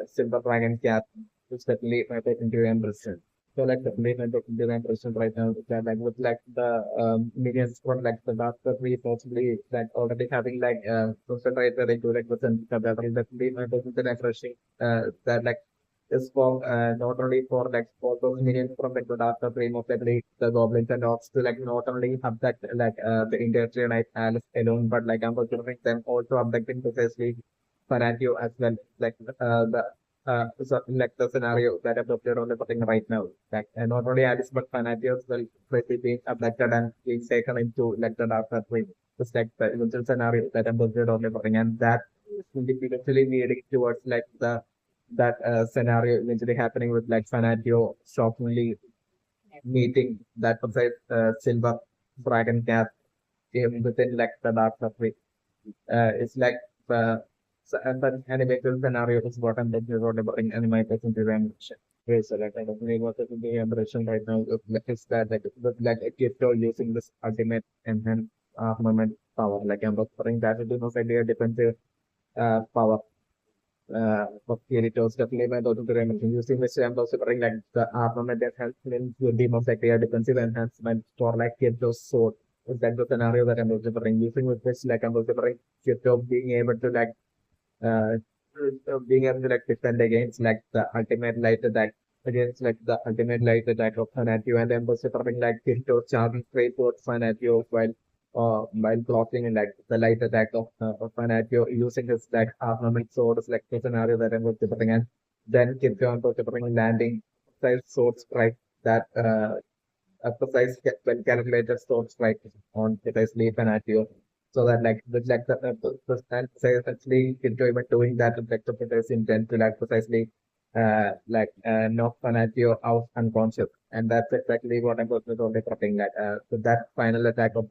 silver dragon cat. It's definitely my positive impression. So like definitely my positive impression right now is that like with like the millions from like the last three possibly like already having concentrated into like within the definitely my positive impression that like is for not only for like for those minions from like the Dark Frame of like the goblins and orcs to like not only abduct the Industrial Knight Alice alone, but like I'm considering them also abducting precisely Fanatio as well. Like the scenario that I'm observing on the thing right now. Like and not only Alice but Fanatio as well basically being abducted and being taken into like the Dark Frame. Just like the eventual scenario that I'm observing on the thing and that will be eventually leading towards like the that scenario eventually happening with like Fanatio shockingly meeting that precise silver dragon cat within like the dark surface. It's like and the animated scenario is what I'm talking about in animation design. Okay, so like I don't know what the impression right now is that like a Kirito using this ultimate enhanced armament power. Like I'm referring that it is not only a defensive power of Kirito's definitely my go-to dimension. Using which I'm also bring like the armament enhancement will be most likely a defensive enhancement for like Kirito's sword. Is that the scenario that I'm also bring using with which like I'm also bring Kirito being able to uh, being able to like defend against like the ultimate light attack against like the ultimate light attack of Fanatio and then also bring like Kirito charging straight towards Fanatio while blocking and like the light attack of Fanatio using his like armament sword is like the scenario that I'm considering and then Kirpion considering landing precise sword strike that a precise well calculated sword strike on precisely Fanatio. So that like with like the stand say essentially Kirpion even doing that with like the precise intent to like precisely knock Fanatio out unconscious. And that's exactly what I'm going to only talking so that final attack of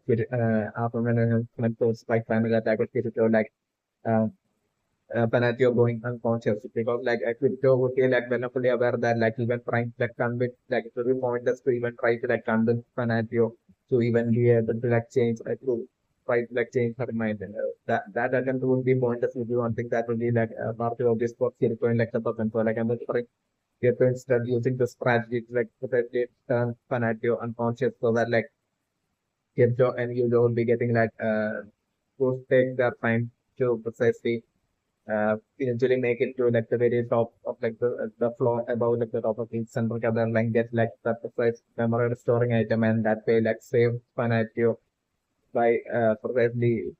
after when those like final attack of Kirito uh, Fanatio going unconscious because like Kirito would be like when fully aware that like even trying to like convince like it would be pointless to even try to like convince Fanatio to even be able to like change to try to like change her mind and that attempt would be pointless if you one thing that would be part of this for Kirito and like the person so like I'm just you have to instead using the strategy to like potentially turn Fanatio unconscious so that like Kipto and Yudo will be getting would take their time to precisely eventually make it to like the very top of like the floor above like the top of each center rather than get like the precise memory storing item and that way like save Fanatio by precisely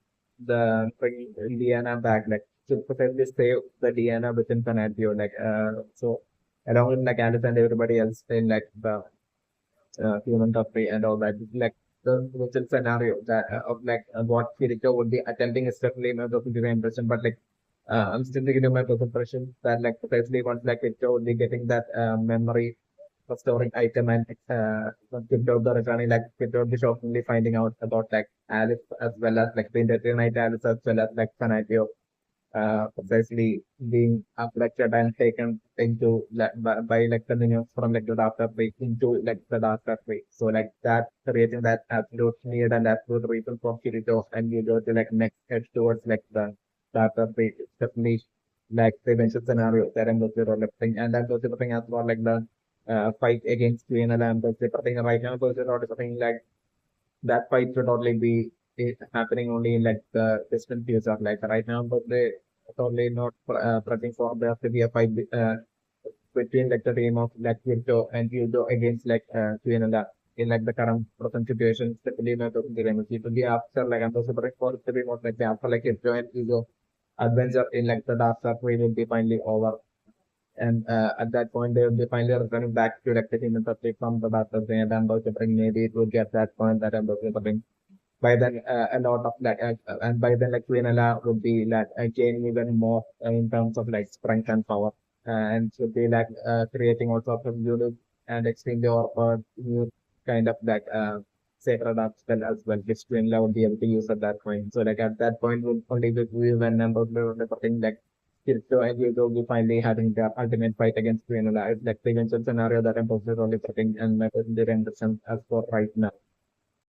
the bringing Indiana back like to precisely save the Diana within Fanatio like so along with like Alice and everybody else in like the human country and all that. Like the virtual scenario that of like what Kirito would be attempting is definitely not going to give an impression, but like I'm still giving my first impression that like precisely once like Kirito would be getting that memory restoring item and Kirito the returning like Kirito would be shockingly finding out about like Alice as well as like the Indeterminate Alice as well as like Fanatio precisely being abducted and taken into like by like the minions from like the darker way into like the darker way. So like that creating that absolute need and absolute reason for Kirito and Yudo to like next head towards like the darker way. It's definitely like the eventual scenario that I'm looking thing. And I'm looking as well like the fight against Queen and I'm looking right now something like that fight should only be happening only in like the distant future. Like right now, but they totally not pressing for there to be a fight between like the team of like Virgo and Yudo against like Tuyanala in like the current present situation, especially not of the Remus. It will be after like I'm also pressing for it to be more like after like Virgo and Yudo adventure in like the dark side will be finally over. And at that point, they will be finally returning back to like the human subject from the dark side, and I'm about to bring maybe it will get that point that I'm about to bring by then a lot of like and by then like Quinella would be like gaining even more in terms of like strength and power and should be like creating all sorts of unique and extremely or new kind of like sacred art spell as well which Quinella would be able to use at that point. So like at that point would only be when number of thing like Kirito and Yugo will be finally having their ultimate fight against Quinella. It's like the eventual scenario that I'm posted only putting and my present as for right now.